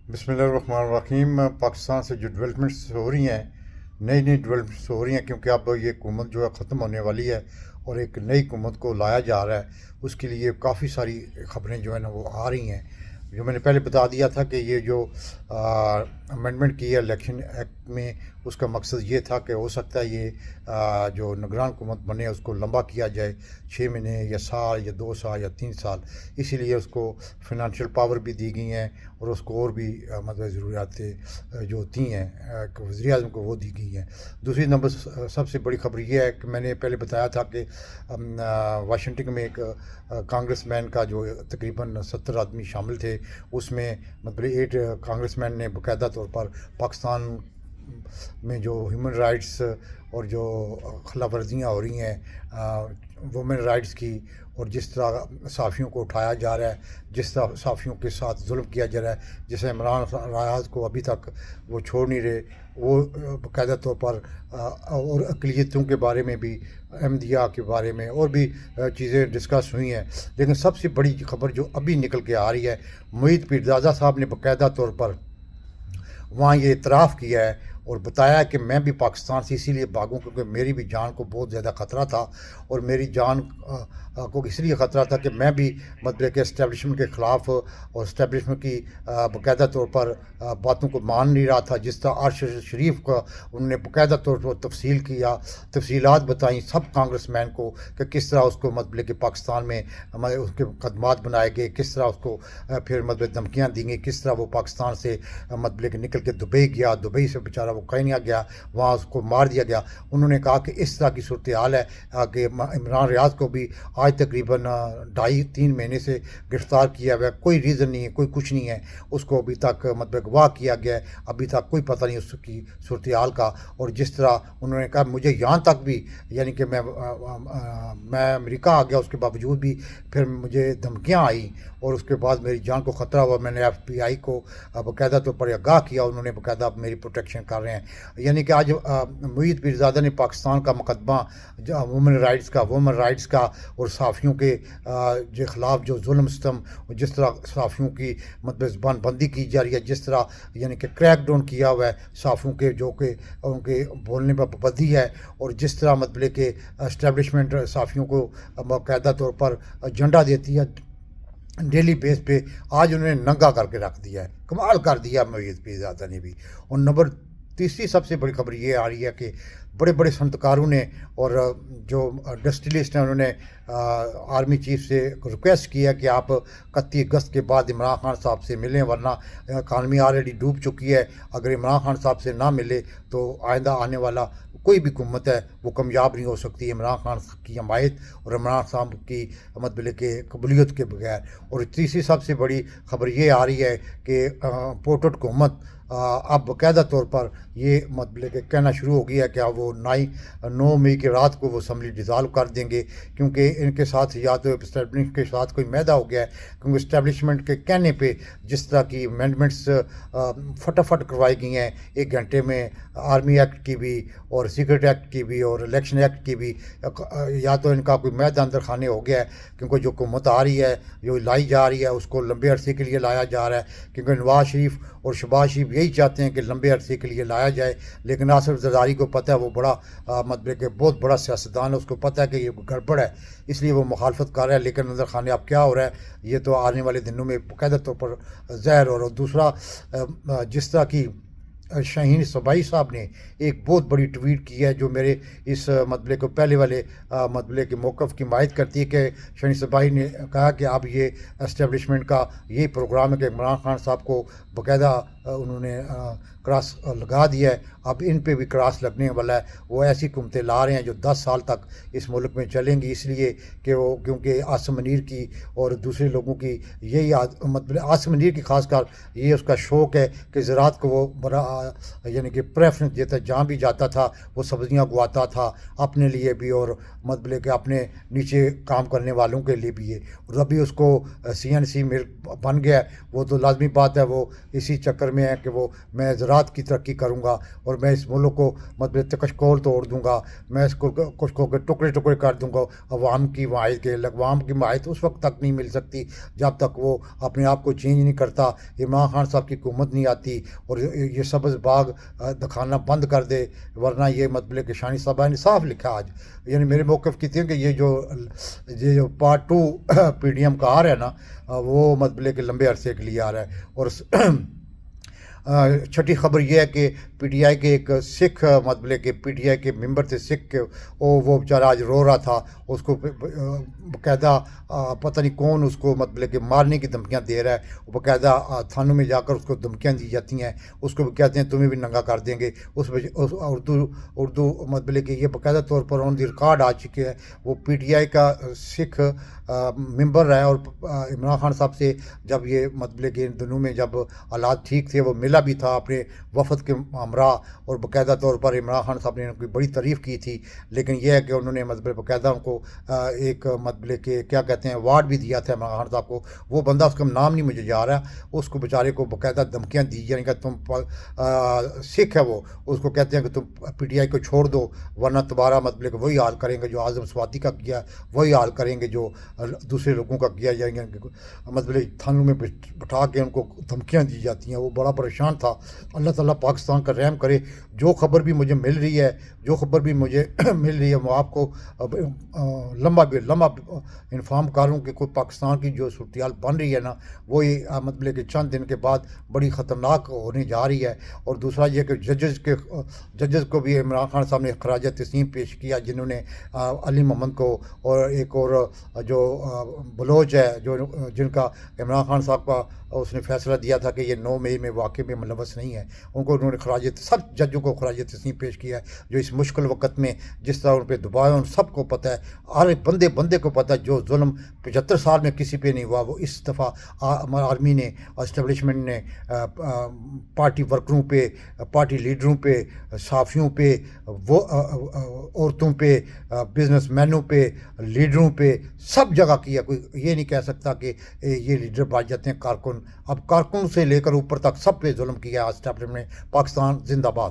बिस्मिल्लाहिर्रहमानिर्रहीम। पाकिस्तान से जो डेवलपमेंट्स हो रही हैं, नई नई डेवलपमेंट्स हो रही हैं, क्योंकि अब ये हुकूमत जो है ख़त्म होने वाली है और एक नई हुकूमत को लाया जा रहा है। उसके लिए काफ़ी सारी ख़बरें जो है ना वो आ रही हैं। जो मैंने पहले बता दिया था कि ये जो अमेंडमेंट की है इलेक्शन एक्ट में, उसका मकसद ये था कि हो सकता है ये जो निगरान हुकूमत बने उसको लंबा किया जाए, 6 महीने या साल या 2 साल या 3 साल। इसीलिए उसको फिनंशियल पावर भी दी गई हैं और उसको और भी मतलब ज़रूरियातें जो होती हैं वज़ीर आज़म को वो दी गई हैं। दूसरी नंबर सबसे बड़ी खबर ये है कि मैंने पहले बताया था कि वाशिंगटन में एक कांग्रेसमैन का जो तकरीबन 70 आदमी शामिल थे, उसमें मतलब 8 कांग्रेसमैन ने बाकायदा तौर पर पाकिस्तान में जो ह्यूमन राइट्स और जो खिलाफ वर्जियाँ हो रही हैं वुमेन राइट्स की, और जिस तरह सहाफ़ियों को उठाया जा रहा है, जिस तरह सहाफ़ियों के साथ जुल्म किया जा रहा है, जैसे इमरान राज को अभी तक वो छोड़ नहीं रहे, वो बाकायदा तौर पर और अक़लियतों के बारे में भी, अहमदिया के बारे में और भी चीज़ें डिस्कस हुई हैं। लेकिन सबसे बड़ी खबर जो अभी निकल के आ रही है, मोईद पीरज़ादा साहब ने बाकायदा तौर पर वहाँ ये इतराफ़ किया है और बताया कि मैं भी पाकिस्तान से इसीलिए भागूं क्योंकि मेरी भी जान को बहुत ज़्यादा ख़तरा था, और मेरी जान को इसलिए ख़तरा था कि मैं भी मतलब कि इस्टेब्लिशमेंट के ख़िलाफ़ और इस्टेब्लिशमेंट की बाकायदा तौर पर बातों को मान नहीं रहा था। जिस तरह अरशद शरीफ का उन्होंने बाकायदा तौर पर तफसील किया, तफसीलात बताई सब कांग्रेसमैन को कि किस तरह उसको मतलब कि पाकिस्तान में उसके मुकदमात बनाए गए, किस तरह उसको फिर मतलब धमकियाँ दी गई, किस तरह वो पाकिस्तान से मतलब कि निकल के दुबई गया, दुबई से बेचारा वो केन्या गया, वहाँ उसको मार दिया गया। उन्होंने कहा कि इस तरह की सूरत हाल है कि इमरान रियाज को भी आज तकरीबन 2.5-3 महीने से गिरफ़्तार किया हुआ है, कोई रीज़न नहीं है, कोई कुछ नहीं है, उसको अभी तक मतलब गवाह किया गया है, अभी तक कोई पता नहीं उसकी सूरत हाल का। और जिस तरह उन्होंने कहा मुझे यहाँ तक भी यानी कि मैं अमेरिका आ गया, उसके बावजूद भी फिर मुझे धमकियाँ आई और उसके बाद मेरी जान को ख़तरा हुआ। मैंने FBI को बाकायदा तौर पर आगाह किया, उन्होंने बाकायदा मेरी प्रोटेक्शन कर रहे हैं। यानी कि आज मोईद पीरज़ादा ने पाकिस्तान का मुकदमा वुमेन राइट्स का और सहाफ़ियों के जो ख़िलाफ़ जो जुल्म सितम, जिस तरह सहाफ़ियों की मतलब ज़बान बंदी की जा रही है, जिस तरह यानी कि क्रैक डाउन किया हुआ है सहाफ़ियों के जो कि उनके बोलने पर पाबंदी है, और जिस तरह मतलब कि इस्टेब्लिशमेंट सहाफ़ियों को बाकायदा तौर पर झंडा देती है डेली बेस पे, आज उन्होंने नंगा करके रख दिया है। कमाल कर दिया मोईद पीरज़ादा ने भी। और नंबर तीसरी सबसे बड़ी खबर ये आ रही है कि बड़े बड़े संतकारों ने और जो डस्टिलिस्ट हैं उन्होंने आर्मी चीफ से रिक्वेस्ट किया कि आप 31 अगस्त के बाद इमरान खान साहब से मिलें, वरना इकानमी ऑलरेडी डूब चुकी है। अगर इमरान खान साहब से ना मिले तो आइंदा आने वाला कोई भी हुकूमत है वो कामयाब नहीं हो सकती इमरान खान की हमायत और इमरान साहब की मतलब के कबूलियत के बगैर। और तीसरी सबसे बड़ी खबर ये आ रही है कि पोर्ट हुकूमत अब बाकायदा तौर पर ये मतलब कि कहना शुरू हो गया है कि अब वो 9 मई की रात को वो असम्बली डिज़ाल्व कर देंगे, क्योंकि इनके साथ या तो इस्टेब्लिशमेंट के साथ कोई मैदा हो गया है। क्योंकि इस्टेब्लिशमेंट के कहने पे जिस तरह की अमेंडमेंट्स फटाफट करवाई गई हैं, 1 घंटे में आर्मी एक्ट की भी और सीक्रेट एक्ट की भी और इलेक्शन एक्ट की भी, या तो इनका कोई मैदा अंदर खाने हो गया है। क्योंकि जो हुकूमत आ रही है, जो लाई जा रही है, उसको लंबे अरसे के लिए लाया जा रहा है, क्योंकि नवाज शरीफ और शहबाज शरीफ यही चाहते हैं कि लंबे अरसे के लिए लाया जाए। लेकिन आसिफ जरदारी को पता है, वो बड़ा मतलब कि बहुत बड़ा सियासतदान है, उसको पता है कि ये गड़बड़ है, इसलिए वो मुखालफत कर रहा है। लेकिन अंदर खाने अब क्या हो रहा है ये तो आने वाले दिनों में बाकायदा तौर पर ज़ाहिर हो रहा है। दूसरा, जिस तरह की शाहीन सबाई साहब ने एक बहुत बड़ी ट्वीट की है जो मेरे इस मतले को पहले वाले मतले के मौक़िफ़ की हिमायत करती है कि शाहीन सबाई ने कहा कि अब ये इस्टेब्लिशमेंट का यही प्रोग्राम है कि इमरान खान साहब को बाकायदा उन्होंने क्रॉस लगा दिया है, अब इन पे भी क्रॉस लगने वाला है। वो ऐसी हुकूमतें ला रहे हैं जो 10 साल तक इस मुल्क में चलेंगी, इसलिए कि वो क्योंकि आसिम मुनीर की और दूसरे लोगों की यही मतलब आसिम मुनीर की खासकर ये उसका शौक़ है कि ज़राअत को वो बड़ा यानी कि प्रेफरेंस देता, जहाँ भी जाता था वो सब्ज़ियाँ उगाता था अपने लिए भी और मतलब कि अपने नीचे काम करने वालों के लिए भी है। और अभी उसको CNC मिल बन गया, वो तो लाजमी बात है, वो इसी चक्कर में है कि वो मैं ज़राअत की तरक्की करूँगा और اور میں اس ملک کو مطلب تکشکول توڑ دوں گا، میں اس کو کچھ کو ٹکڑے ٹکڑے کر دوں گا. عوام کی معاہد کے عوام کی معاہد اس وقت تک نہیں مل سکتی جب تک وہ اپنے آپ کو چینج نہیں کرتا. عمران خان صاحب کی حکومت نہیں آتی اور یہ سبز باغ دکھانا بند کر دے، ورنہ یہ مطلب کہ شانی صاحبہ نے صاف لکھا آج. یعنی میرے موقف کی تھی کہ یہ جو پارٹ 2 پی ڈی ایم کا آ رہا ہے نا، وہ مطلب کہ لمبے عرصے کے لیے آ رہا ہے. اور چھٹی خبر یہ ہے کہ پی ٹی آئی کے ایک سکھ مطلب کہ پی ٹی آئی کے ممبر تھے سکھ کے، وہ بیچارہ آج رو رہا تھا. اس کو باقاعدہ پتہ نہیں کون اس کو مطلب کہ مارنے کی دھمکیاں دے رہا ہے. وہ باقاعدہ تھانوں میں جا کر اس کو دھمکیاں دی جاتی ہیں، اس کو کہتے ہیں تمہیں بھی ننگا کر دیں گے. اس اردو مطلب کہ یہ باقاعدہ طور پر آن دی ریکارڈ آ چکے ہیں. وہ پی ٹی آئی کا سکھ ممبر ہے، اور عمران خان صاحب سے جب یہ مطلب کہ ان دنوں میں جب حالات ٹھیک تھے وہ ملا بھی تھا اپنے وفد کے ہمراہ، اور باقاعدہ طور پر عمران خان صاحب نے ان کی بڑی تعریف کی تھی. لیکن یہ ہے کہ انہوں نے مطلب باقاعدہ ان کو ایک مطلب کہ کیا کہتے ہیں ایوارڈ بھی دیا تھا عمران خان صاحب کو. وہ بندہ اس کا نام نہیں مجھے جا رہا، اس کو بیچارے کو باقاعدہ دھمکیاں دی یعنی کہ تم سکھ ہے، وہ اس کو کہتے ہیں کہ تم پی ٹی آئی کو چھوڑ دو ورنہ تمہارا مطلب کہ وہی حال کریں گے جو اعظم سوادی کا کیا، وہی حال کریں گے جو دوسرے لوگوں کا کیا جائیں گے. مطلب تھانوں میں بٹھا کے ان کو دھمکیاں دی جاتی ہیں. وہ بڑا پریشان تھا. اللہ تعالیٰ پاکستان کا رحم کرے. جو خبر بھی مجھے مل رہی ہے وہ آپ کو لمبا انفارم کروں کہ کوئی پاکستان کی جو صورتحال بن رہی ہے نا، وہ یہ مطلب کہ چند دن کے بعد بڑی خطرناک ہونے جا رہی ہے. اور دوسرا یہ کہ ججز کو بھی عمران خان صاحب نے خراج تسلیم پیش کیا، جنہوں نے علی محمد کو اور ایک اور جو بلوچ ہے جن کا عمران خان صاحب کا اس نے فیصلہ دیا تھا کہ یہ 9 مئی میں واقعے میں ملوث نہیں ہے، انہوں نے سب ججوں کو خراج تسلیم پیش کیا ہے. جو اس مشکل وقت میں جس طرح ان پہ دباؤ ان سب کو پتہ ہے، ہر بندے کو پتہ ہے. جو ظلم 75 سال میں کسی پہ نہیں ہوا وہ اس دفعہ آرمی نے، اسٹیبلشمنٹ نے پارٹی ورکروں پہ، پارٹی لیڈروں پہ، صحافیوں پہ، وہ عورتوں پہ، بزنس مینوں پہ، لیڈروں پہ، سب جگہ کیا. کوئی یہ نہیں کہہ سکتا کہ یہ لیڈر بچ جاتے ہیں کارکن. اب کارکن سے لے کر اوپر تک سب پہ ظلم کیا اسٹیبلشمنٹ نے. پاکستان زندہ باد.